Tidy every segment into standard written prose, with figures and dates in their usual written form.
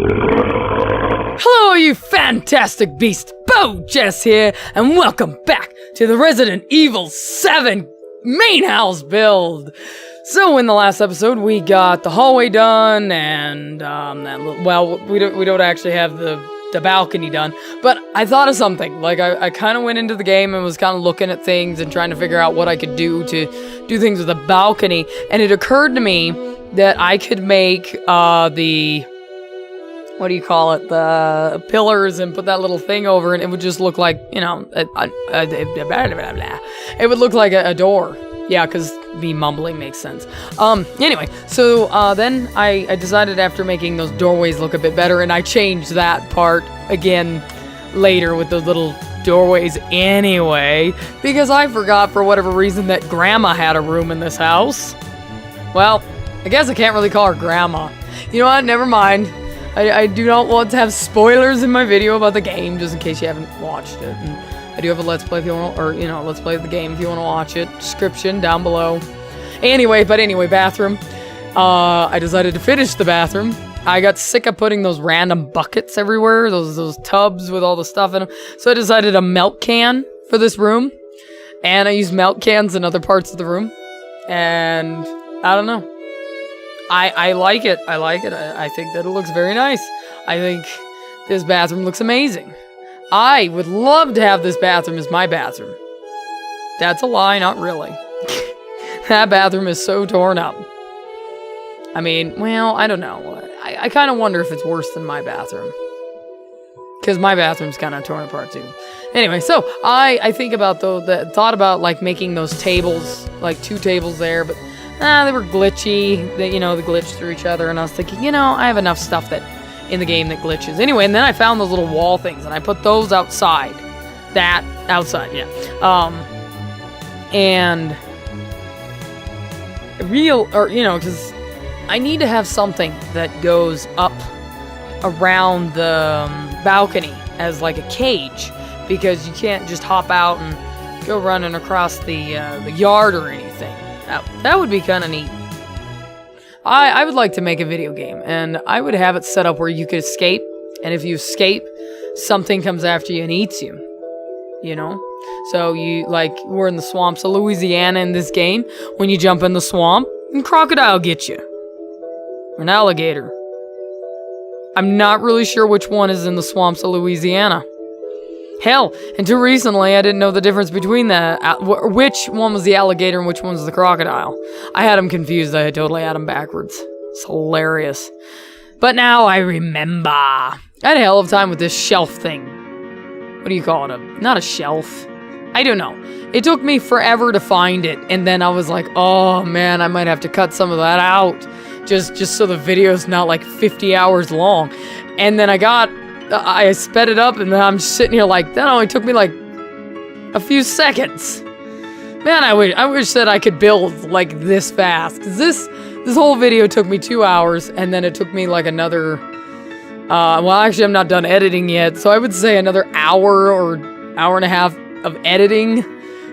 Hello, you fantastic beast! BoJess here, and welcome back to the Resident Evil 7 main house build. So, in the last episode, we got the hallway done, and we don't actually have the balcony done. But I thought of something. Like, I kind of went into the game and was kind of looking at things and trying to figure out what I could do to do things with the balcony. And it occurred to me that I could make what do you call it, the pillars, and put that little thing over, and it would just look like, you know, it would look like a door. Yeah, because me mumbling makes sense. Anyway, so then I decided after making those doorways look a bit better, and I changed that part again later with those little doorways anyway, because I forgot for whatever reason that Grandma had a room in this house. Well, I guess I can't really call her Grandma. You know what? Never mind. I do not want to have spoilers in my video about the game, just in case you haven't watched it. And I do have a Let's Play if you want to, or, you know, Let's Play the game if you want to watch it. Description down below. Anyway, bathroom. I decided to finish the bathroom. I got sick of putting those random buckets everywhere, those tubs with all the stuff in them. So I decided a milk can for this room. And I used milk cans in other parts of the room. And I don't know. I like it. I think that it looks very nice. I think this bathroom looks amazing. I would love to have this bathroom as my bathroom. That's a lie, not really. That bathroom is so torn up. I mean, well, I don't know. I kind of wonder if it's worse than my bathroom. Because my bathroom's kind of torn apart too. Anyway, so I think about thought about like making those tables, like 2 tables there, but they were glitchy. They glitched through each other, and I was thinking, I have enough stuff that in the game that glitches. Anyway, and then I found those little wall things, and I put those outside. Outside, yeah. And because I need to have something that goes up around the balcony as like a cage, because you can't just hop out and go running across the yard or anything. That would be kind of neat. I would like to make a video game, and I would have it set up where you could escape, and if you escape, something comes after you and eats you. So we're in the swamps of Louisiana in this game. When you jump in the swamp, a crocodile gets you. Or an alligator. I'm not really sure which one is in the swamps of Louisiana. Hell, until recently, I didn't know the difference between which one was the alligator and which one was the crocodile. I had them confused. I totally had them backwards. It's hilarious. But now I remember. I had a hell of a time with this shelf thing. What do you call it? Not a shelf. I don't know. It took me forever to find it, and then I was like, oh man, I might have to cut some of that out. Just so the video's not like 50 hours long. And then I sped it up, and then I'm sitting here like, that only took me like a few seconds. Man, I wish that I could build like this fast. Cause this whole video took me 2 hours, and then it took me like another, well actually I'm not done editing yet, so I would say another hour or hour and a half of editing.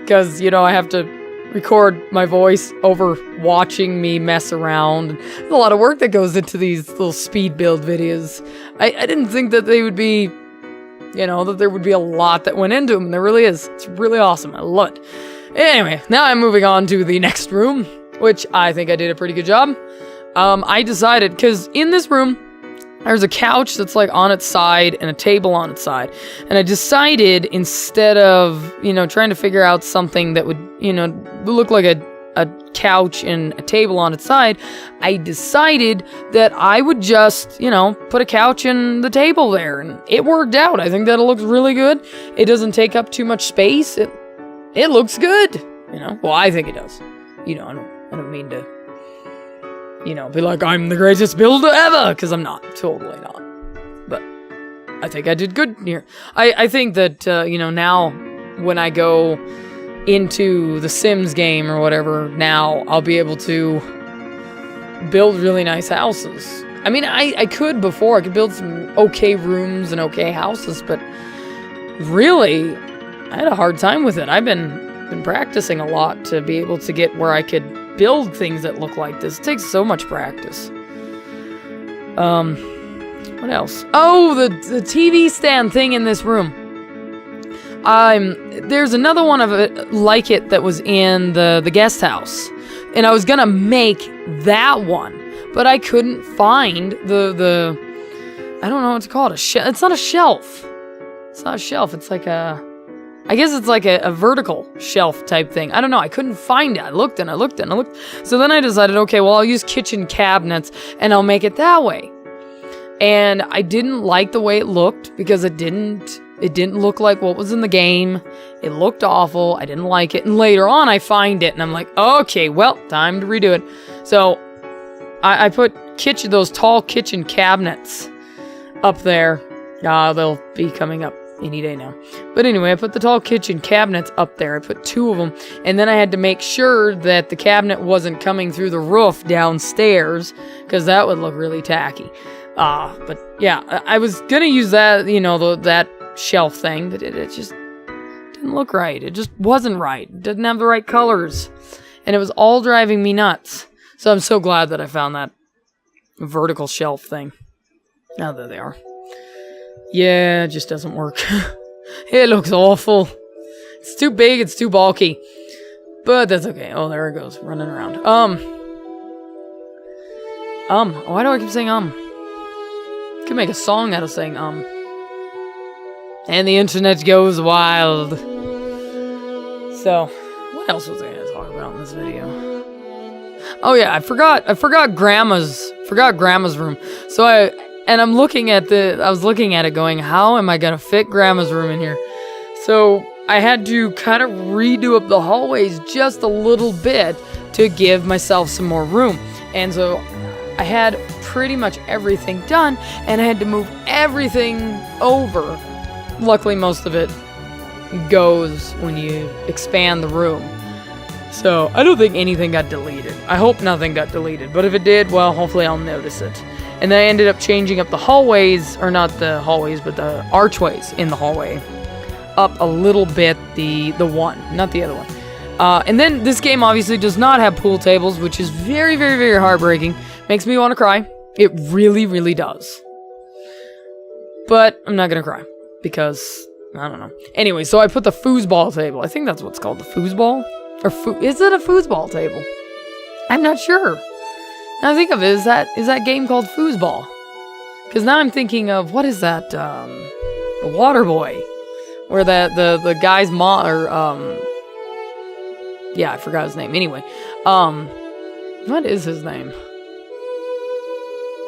Cause I have to record my voice over watching me mess around. There's a lot of work that goes into these little speed build videos. I didn't think that they would be, that there would be a lot that went into them. There really is. It's really awesome. I love it. Anyway, now I'm moving on to the next room, which I think I did a pretty good job. I decided, because in this room, there's a couch that's like on its side and a table on its side. And I decided, instead of, trying to figure out something that would, look like a couch and a table on its side, I decided that I would just, put a couch and the table there. And it worked out. I think that it looks really good. It doesn't take up too much space. It looks good. Well, I think it does. I don't mean to, be like, I'm the greatest builder ever, because I'm not. Totally not. But I think I did good here. I think that, now when I go into the Sims game or whatever, now I'll be able to build really nice houses. I mean, I could before. I could build some okay rooms and okay houses, but really, I had a hard time with it. I've been practicing a lot to be able to get where I could build things that look like this. It takes so much practice. What else? Oh, the TV stand thing in this room. There's another one of it like it that was in the guest house, and I was gonna make that one, but I couldn't find the I don't know what to call it. It's not a shelf. It's not a shelf. It's like I guess it's like a vertical shelf type thing. I don't know. I couldn't find it. I looked and I looked and I looked. So then I decided, okay, well, I'll use kitchen cabinets and I'll make it that way. And I didn't like the way it looked because it didn't look like what was in the game. It looked awful. I didn't like it. And later on, I find it and I'm like, okay, well, time to redo it. So I put those tall kitchen cabinets up there. They'll be coming up any day now. But anyway, I put the tall kitchen cabinets up there. I put 2 of them. And then I had to make sure that the cabinet wasn't coming through the roof downstairs, because that would look really tacky. But yeah, I was going to use that, that shelf thing, but it just didn't look right. It just wasn't right. It didn't have the right colors. And it was all driving me nuts. So I'm so glad that I found that vertical shelf thing. Now there they are. Yeah, it just doesn't work. It looks awful. It's too big, it's too bulky. But that's okay. Oh, there it goes, running around. Why do I keep saying Could make a song out of saying And the internet goes wild. So, what else was I gonna talk about in this video? Oh yeah, I forgot Grandma's room. So I was looking at it going, how am I gonna fit Grandma's room in here? So I had to kind of redo up the hallways just a little bit to give myself some more room. And so I had pretty much everything done, and I had to move everything over. Luckily, most of it goes when you expand the room. So I don't think anything got deleted. I hope nothing got deleted, but if it did, well, hopefully I'll notice it. And then I ended up changing up the hallways, or not the hallways, but the archways in the hallway up a little bit, the one, not the other one. And then this game obviously does not have pool tables, which is very, very, very heartbreaking. Makes me want to cry. It really, really does. But I'm not going to cry because, I don't know. Anyway, so I put the foosball table. I think that's what's called, the foosball? Or is it a foosball table? I'm not sure. Now I think of it, is that game called foosball? Because now I'm thinking of, what is that, the Waterboy, where the guy's mom, or, yeah, I forgot his name. Anyway, what is his name?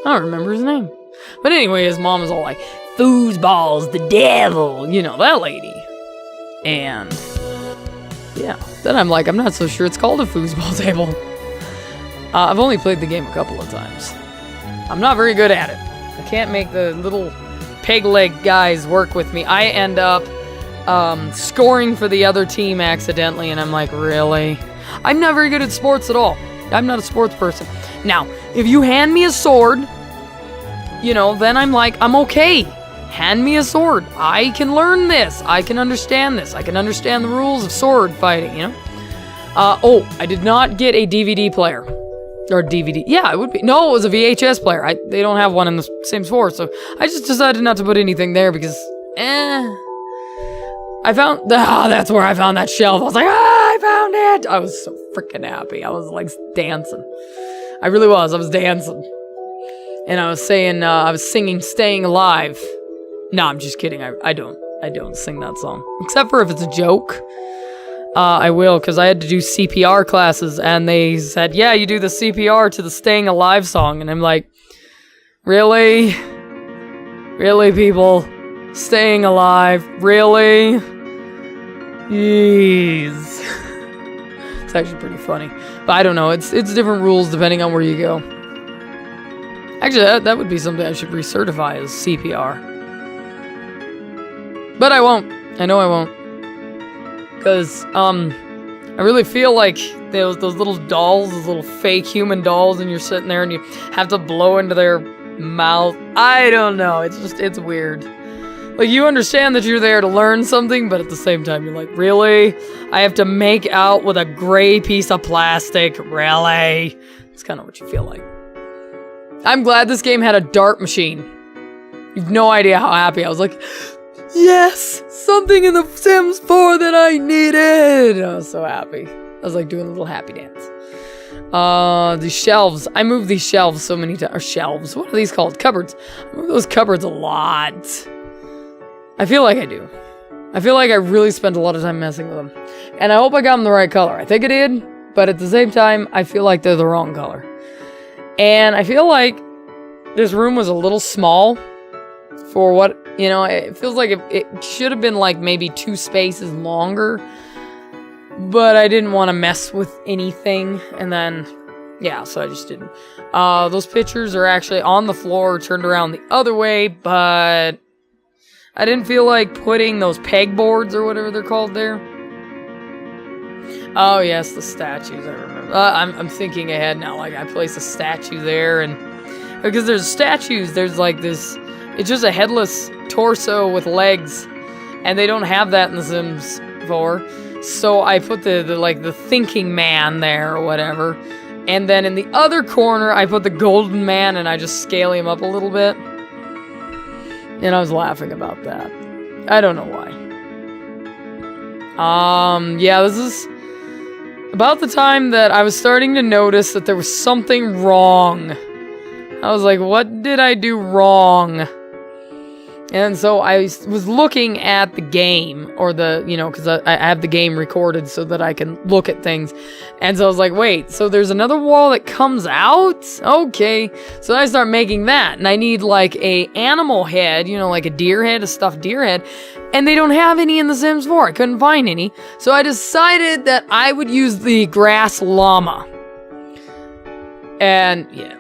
I don't remember his name. But anyway, his mom is all like, foosball's the devil, that lady. And, yeah, then I'm like, I'm not so sure it's called a foosball table. I've only played the game a couple of times. I'm not very good at it. I can't make the little peg leg guys work with me. I end up scoring for the other team accidentally, and I'm like, really? I'm not very good at sports at all. I'm not a sports person. Now, if you hand me a sword, then I'm like, I'm okay. Hand me a sword. I can learn this. I can understand this. I can understand the rules of sword fighting, I did not get a DVD player. Or DVD. Yeah, it would be. No, it was a VHS player. They don't have one in the same store, so I just decided not to put anything there because, I found, that's where I found that shelf. I was like, I found it! I was so freaking happy. I was like dancing. I really was. I was dancing. And I was saying, I was singing Staying Alive. No, I'm just kidding. I don't sing that song. Except for if it's a joke. I will, because I had to do CPR classes, and they said, yeah, you do the CPR to the Staying Alive song, and I'm like, really? Really, people? Staying alive? Really? Jeez. It's actually pretty funny. But I don't know, it's different rules depending on where you go. Actually, that would be something I should recertify as CPR. But I won't. I know I won't. Because, I really feel like those little dolls, those little fake human dolls, and you're sitting there and you have to blow into their mouth. I don't know, it's weird. Like, you understand that you're there to learn something, but at the same time, you're like, really? I have to make out with a gray piece of plastic? Really? It's kind of what you feel like. I'm glad this game had a dart machine. You've no idea how happy I was. Like, yes, something in The Sims 4 that I needed. I was so happy. I was like doing a little happy dance. The shelves. I moved these shelves so many times. Or shelves. What are these called? Cupboards. I move those cupboards a lot. I feel like I do. I feel like I really spent a lot of time messing with them. And I hope I got them the right color. I think I did. But at the same time, I feel like they're the wrong color. And I feel like this room was a little small for what, you know, it feels like it should have been like maybe 2 spaces longer. But I didn't want to mess with anything. And then, yeah, so I just didn't. Those pictures are actually on the floor, turned around the other way, but I didn't feel like putting those pegboards or whatever they're called there. Oh, yes, the statues, I remember. I'm thinking ahead now, like I placed a statue there, and because there's statues, there's like this, it's just a headless torso with legs, and they don't have that in The Sims 4. So I put the thinking man there or whatever. And then in the other corner, I put the golden man and I just scale him up a little bit. And I was laughing about that. I don't know why. Yeah, this is about the time that I was starting to notice that there was something wrong. I was like, what did I do wrong? And so I was looking at the game, or the, you know, because I have the game recorded so that I can look at things. And so I was like, wait, so there's another wall that comes out? Okay. So I start making that, and I need like a animal head, you know, like a deer head, a stuffed deer head. And they don't have any in The Sims 4. I couldn't find any. So I decided that I would use the grass llama. And yeah,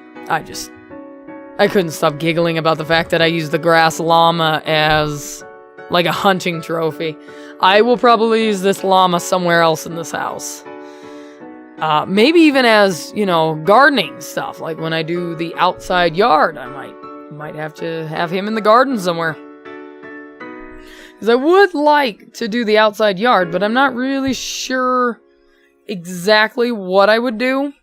I couldn't stop giggling about the fact that I used the grass llama as like a hunting trophy. I will probably use this llama somewhere else in this house. Maybe even as, you know, gardening stuff. Like when I do the outside yard, I might have to have him in the garden somewhere. Because I would like to do the outside yard, but I'm not really sure exactly what I would do.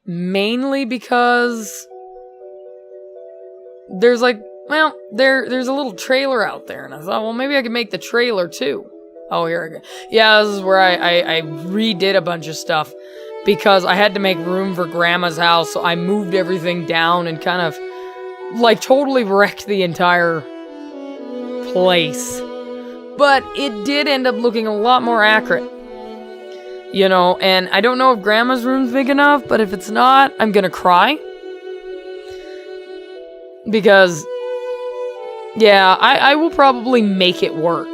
Mainly because there's like, well, there's a little trailer out there, and I thought, well, maybe I could make the trailer too. Oh, here I go. Yeah, this is where I redid a bunch of stuff because I had to make room for Grandma's house, so I moved everything down and kind of like totally wrecked the entire place. But it did end up looking a lot more accurate. You know, and I don't know if Grandma's room's big enough, but if it's not, I'm gonna cry. Because, yeah, I will probably make it work.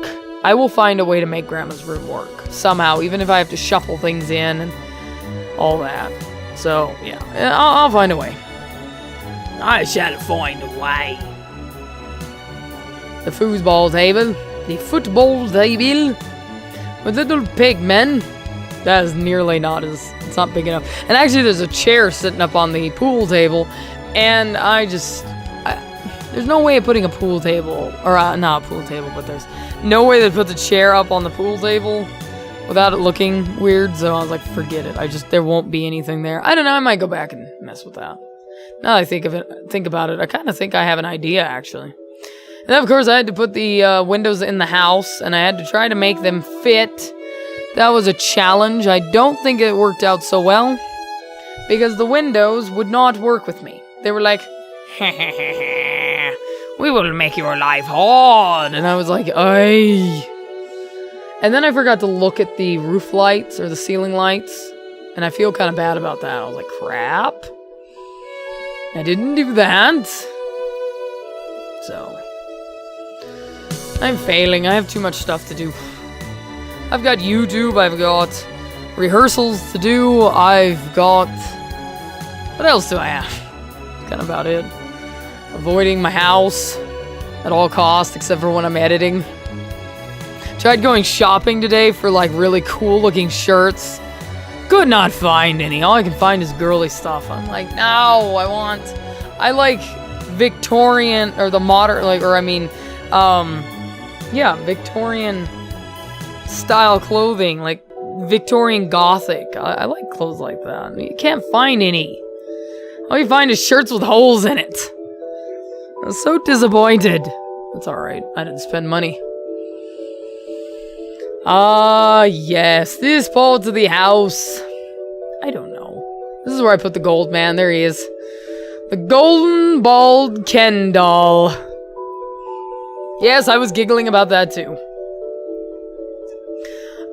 I will find a way to make Grandma's room work. Somehow, even if I have to shuffle things in and all that. So, yeah, I'll find a way. I shall find a way. The foosball table. The football table. With little pigmen. That is nearly not as, it's not big enough. And actually there's a chair sitting up on the pool table, and there's no way of putting a pool table, or not a pool table, but there's no way to put the chair up on the pool table without it looking weird, so I was like, forget it. There won't be anything there. I don't know, I might go back and mess with that. Now that I think about it, I kind of think I have an idea, actually. And then, of course, I had to put the windows in the house, and I had to try to make them fit. That was a challenge. I don't think it worked out so well, because the windows would not work with me. They were like, we will make your life hard. And I was like, ay. And then I forgot to look at the roof lights or the ceiling lights, and I feel kind of bad about that. I was like, crap. I didn't do that. So, I'm failing. I have too much stuff to do. I've got YouTube, I've got rehearsals to do, I've got... What else do I have? That's kind of about it. Avoiding my house at all costs, except for when I'm editing. Tried going shopping today for like really cool looking shirts. Could not find any. All I can find is girly stuff. I'm like, no, I like Victorian, or the modern, like, or I mean, yeah, Victorian style clothing, like Victorian Gothic. I like clothes like that. I mean, you can't find any. All you find is shirts with holes in it. I'm so disappointed. It's alright. I didn't spend money. Ah, yes. This part of the house. I don't know. This is where I put the gold man. There he is. The golden bald Ken doll. Yes, I was giggling about that too.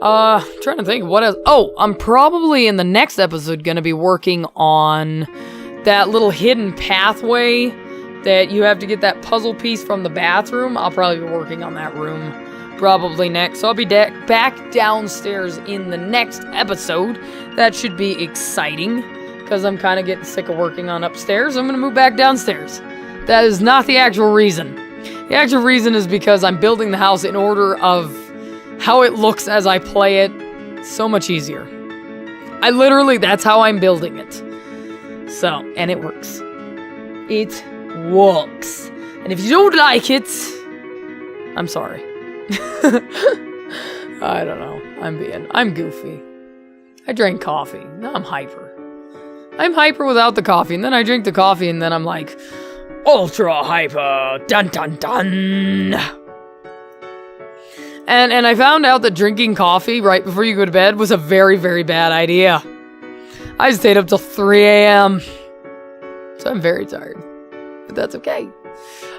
Trying to think what else. Oh, I'm probably in the next episode gonna be working on that little hidden pathway that you have to get that puzzle piece from the bathroom. I'll probably be working on that room probably next. So I'll be back downstairs in the next episode. That should be exciting because I'm kind of getting sick of working on upstairs. I'm gonna move back downstairs. That is not the actual reason. The actual reason is because I'm building the house in order of how it looks as I play it. So much easier. That's how I'm building it. So, and it works. It works. And if you don't like it, I'm sorry. I don't know. I'm goofy. I drank coffee. Now I'm hyper. I'm hyper without the coffee, and then I drink the coffee, and then I'm like, ultra hyper. Dun dun dun. And I found out that drinking coffee right before you go to bed was a very, very bad idea. I stayed up till 3 a.m. So I'm very tired. But that's okay.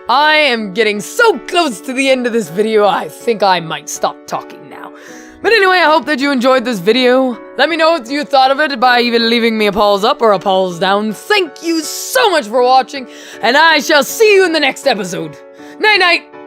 I am getting so close to the end of this video, I think I might stop talking now. But anyway, I hope that you enjoyed this video. Let me know what you thought of it by either leaving me a pulse up or a pulse down. Thank you so much for watching, and I shall see you in the next episode. Night night!